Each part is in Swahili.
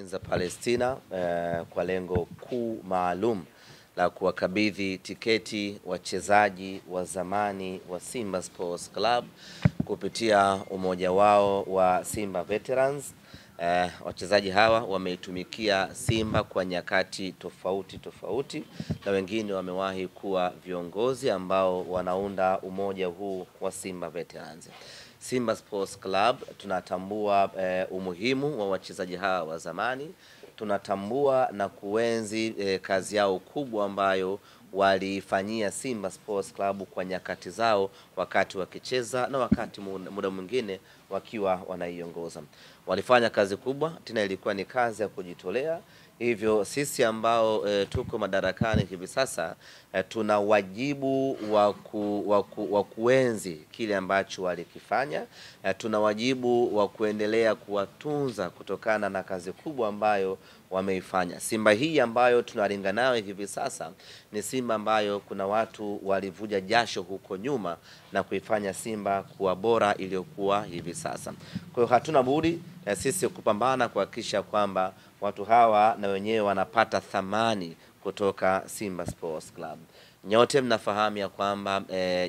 Sinza Palestina kwa lengo kuu maalum la kuwakabidhi tiketi wachezaji wa zamani wa Simba Sports Club kupitia umoja wao wa Simba Veterans. Wachezaji hawa wameitumikia Simba kwa nyakati tofauti na wengine wamewahi kuwa viongozi ambao wanaunda umoja huu wa Simba Veterans. Simba Sports Club tunatambua umuhimu wa wachezaji hawa wa zamani. Tunatambua na kuenzi kazi yao kubwa ambayo walifanyia Simba Sports Club kwa nyakati zao wakati wakicheza na wakati muda mwingine wakiwa wanaiongoza. Walifanya kazi kubwa, tena ilikuwa ni kazi ya kujitolea. Hivyo sisi ambao tuko madarakani hivi sasa tuna wajibu wa kuenzi kile ambacho walikifanya. Tuna wajibu wa kuendelea kuwatunza kutokana na kazi kubwa ambayo wameifanya. Simba hii ambayo tunaringa nayo hivi sasa ni Simba ambayo kuna watu walivuja jasho huko nyuma na kuifanya Simba kuwa bora iliyokuwa hivi sasa. Kwa hiyo hatuna budi sisi kupambana kuhakikisha kwamba watu hawa na wenyewe wanapata thamani kutoka Simba Sports Club. Nyote mnafahamu ya kwamba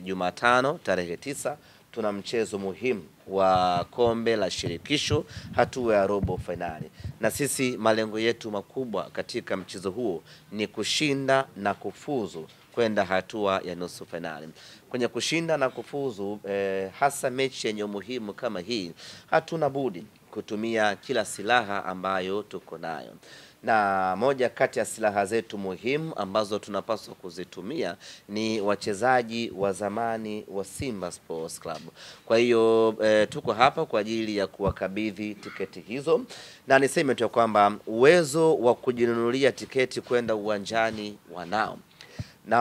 Jumatano tarehe 9 tuna mchezo muhimu wa kombe la shirikisho hatua ya robo finali. Na sisi malengo yetu makubwa katika mchezo huo ni kushinda na kufuzu kwenda hatua ya nusu finali. Kwenye kushinda na kufuzu hasa mechi yenye umuhimu kama hii, hatuna budi kutumia kila silaha ambayo tuko nayo. Na moja kati ya silaha zetu muhimu ambazo tunapaswa kuzitumia ni wachezaji wa zamani wa Simba Sports Club. Kwa hiyo tuko hapa kwa ajili ya kuwakabidhi tiketi hizo, na niseme tu kwamba uwezo wa kujinunulia tiketi kwenda uwanjani wanao, na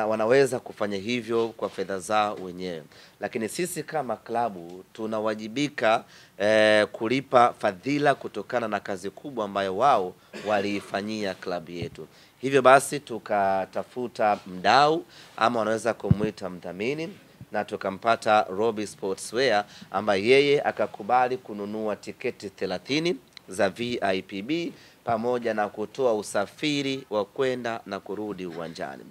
wanaweza kufanya hivyo kwa fedha zao wenyewe, lakini sisi kama klabu tunawajibika kulipa fadhila kutokana na kazi kubwa ambayo wao waliifanyia klabu yetu. Hivyo basi tukatafuta mdau ama wanaweza kumuita mdhamini, na tukampata Robi Sportswear ambaye yeye akakubali kununua tiketi 30 za VIPB pamoja na kutoa usafiri wa kwenda na kurudi uwanjani.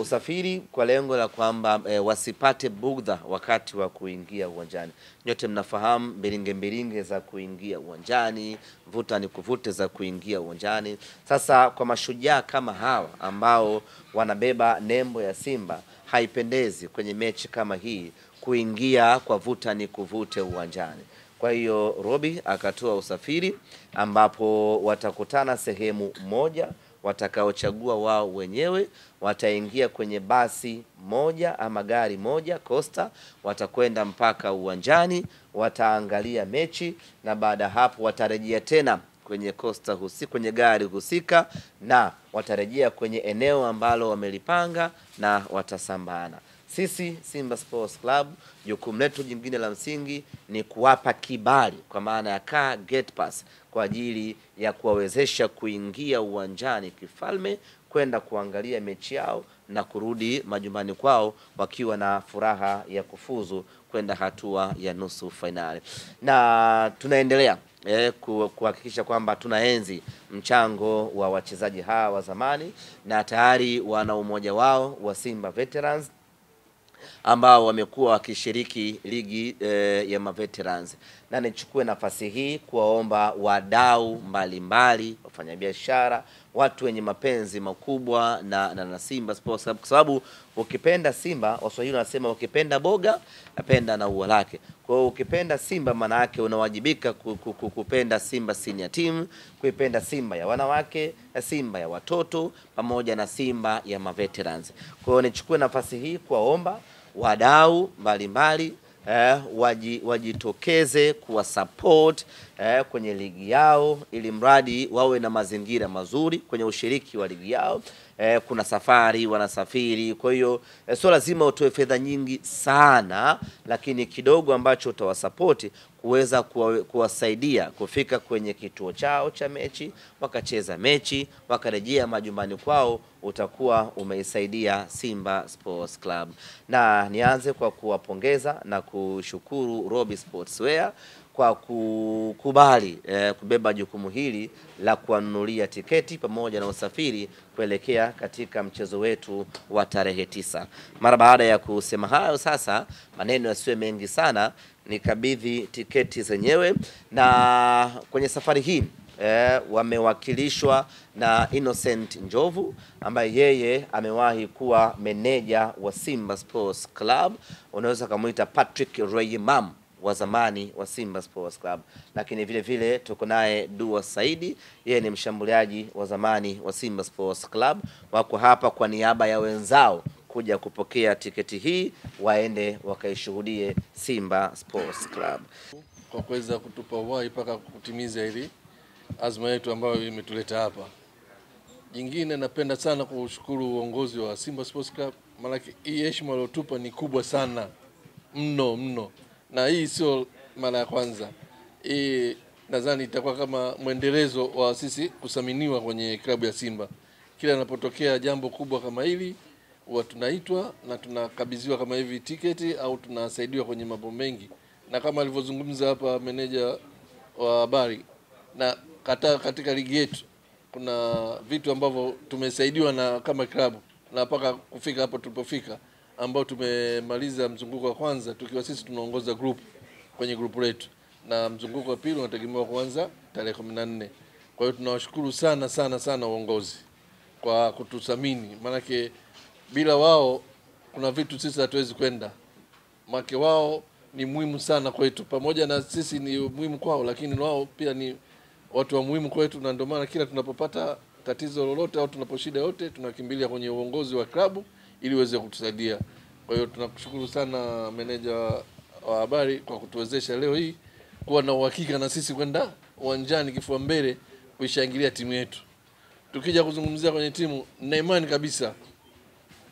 Usafiri kwa lengo la kwamba wasipate bugdha wakati wa kuingia uwanjani. Nyote mnafahamu mbilinge za kuingia uwanjani, vuta ni kuvute za kuingia uwanjani. Sasa kwa mashujaa kama hawa ambao wanabeba nembo ya Simba, haipendezi kwenye mechi kama hii kuingia kwa vuta ni kuvute uwanjani. Kwa hiyo Robi akatoa usafiri ambapo watakutana sehemu moja, watakaochagua wao wenyewe, wataingia kwenye basi moja ama gari moja Costa, watakwenda mpaka uwanjani, wataangalia mechi, na baada hapo watarejea tena kwenye Costa kwenye gari husika, na watarejea kwenye eneo ambalo wamelipanga na watasambana. Sisi Simba Sports Club jukumu letu jingine la msingi ni kuwapa kibali kwa maana ya car gate pass kwa ajili ya kuwawezesha kuingia uwanjani kifalme kwenda kuangalia mechi yao na kurudi majumbani kwao wakiwa na furaha ya kufuzu kwenda hatua ya nusu finali. Na tunaendelea kuhakikisha kwamba tunaenzi mchango wa wachezaji hawa wa zamani, na tayari wana umoja wao wa Simba Veterans ambao wamekuwa wakishiriki ligi ya maveterans. Na nichukue nafasi hii kuwaomba wadau mbalimbali, wafanyabiashara, watu wenye mapenzi makubwa na Simba Sports Club, kwa sababu ukipenda Simba, Waswahili wanasema ukipenda boga napenda na ua lake. Kwa hiyo ukipenda Simba maana yake unawajibika kupenda Simba senior team, kuipenda Simba ya wanawake, Simba ya watoto pamoja na Simba ya maveterans. Kwa hiyo nichukue nafasi hii kuwaomba wadau mbalimbali wajitokeze kuwa support kwenye ligi yao, ili mradi wawe na mazingira mazuri kwenye ushiriki wa ligi yao. Kuna safari, wanasafiri, kwa hiyo sio lazima utoe fedha nyingi sana, lakini kidogo ambacho utawasapoti kuweza kuwasaidia kufika kwenye kituo chao cha mechi, wakacheza mechi, wakarejea majumbani kwao, utakuwa umeisaidia Simba Sports Club. Na nianze kwa kuwapongeza na kushukuru Robi Sportswear kwa kukubali kubeba jukumu hili la kuanunulia tiketi pamoja na usafiri kuelekea katika mchezo wetu wa tarehe 9. Mara baada ya kusema hayo, sasa maneno yasiwe mengi sana, nikabidhi tiketi zenyewe. Na kwenye safari hii wamewakilishwa na Innocent Njovu ambaye yeye amewahi kuwa meneja wa Simba Sports Club. Unaweza kumuita Patrick Royimam wa zamani wa Simba Sports Club. Lakini vile vile tuko naye Dua Saidi, yeye ni mshambuliaji wa zamani wa Simba Sports Club. Wako hapa kwa niaba ya wenzao kuja kupokea tiketi hii waende wakaishuhudie Simba Sports Club. Kwa kuweza kutupa uhai mpaka kutimiza hili azma yetu ambayo imetuleta hapa. Jingine napenda sana kushukuru uongozi wa Simba Sports Club, maana hii heshima waliotupa ni kubwa sana mno. Na hii sio mara ya kwanza. Hii nadhani itakuwa kama mwendelezo wa sisi kusaminiwa kwenye klabu ya Simba. Kila linapotokea jambo kubwa kama hili, huwa tunaitwa na tunakabidhiwa kama hivi tiketi au tunasaidiwa kwenye mambo mengi. Na kama alivyozungumza hapa meneja wa habari, na katika ligi yetu kuna vitu ambavyo tumesaidiwa na kama klabu na mpaka kufika hapo tulipofika, ambao tumemaliza mzunguko wa kwanza tukiwa sisi tunaongoza group kwenye group letu, na mzunguko wa pili unategemewa kuanza tarehe 14. Kwa hiyo tunawashukuru sana uongozi kwa kututhamini, maana bila wao kuna vitu sisi hatuwezi kwenda. Maana wao ni muhimu sana kwetu, pamoja na sisi ni muhimu kwao, lakini wao pia ni watu wa muhimu kwetu, na ndio maana kila tunapopata tatizo lolote au tunaposhida yote tunakimbilia kwenye uongozi wa klabu ili uweze kutusaidia. Kwa hiyo tunakushukuru sana meneja wa habari kwa kutuwezesha leo hii kuwa na uhakika na sisi kwenda uwanjani kifua mbele kuishangilia timu yetu. Tukija kuzungumzia kwenye timu, na imani kabisa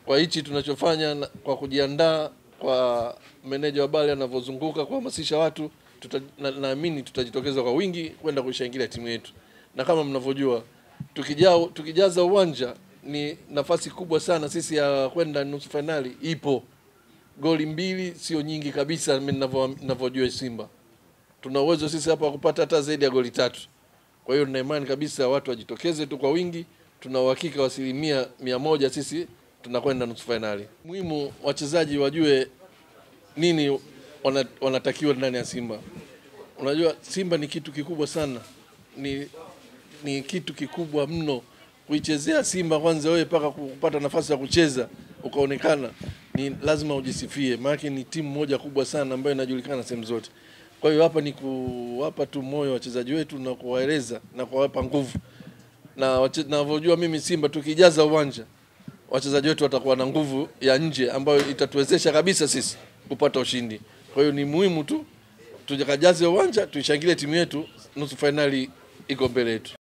kwa hichi tunachofanya, kwa kujiandaa kwa meneja wa habari anavyozunguka kuhamasisha watu, naamini tutajitokeza kwa wingi kwenda kuishangilia timu yetu. Na kama mnavyojua, tukijaza uwanja ni nafasi kubwa sana sisi ya kwenda nusu finali ipo. Goli 2 sio nyingi kabisa, mimi ninavyojua Simba. Tuna uwezo sisi hapa kupata hata zaidi ya goli 3. Kwa hiyo nina imani kabisa watu wajitokeze tu kwa wingi, tuna uhakika wa 100% sisi tunakwenda nusu finali. Muhimu wachezaji wajue nini wanatakiwa ndani ya Simba. Unajua Simba ni kitu kikubwa sana. Ni kitu kikubwa mno. Kuichezea Simba kwanza wewe mpaka kupata nafasi ya kucheza ukaonekana, ni lazima ujisifie, maana ni timu moja kubwa sana ambayo inajulikana sehemu zote. Kwa hiyo hapa ni kuwapa tu moyo wachezaji wetu na kuwaeleza na kuwapa nguvu. Na ninavyojua mimi Simba tukijaza uwanja, wachezaji wetu watakuwa na nguvu ya nje ambayo itatuwezesha kabisa sisi kupata ushindi. Kwa hiyo ni muhimu tu tujakajaze uwanja, tuishangilie timu yetu, nusu finali iko mbele yetu.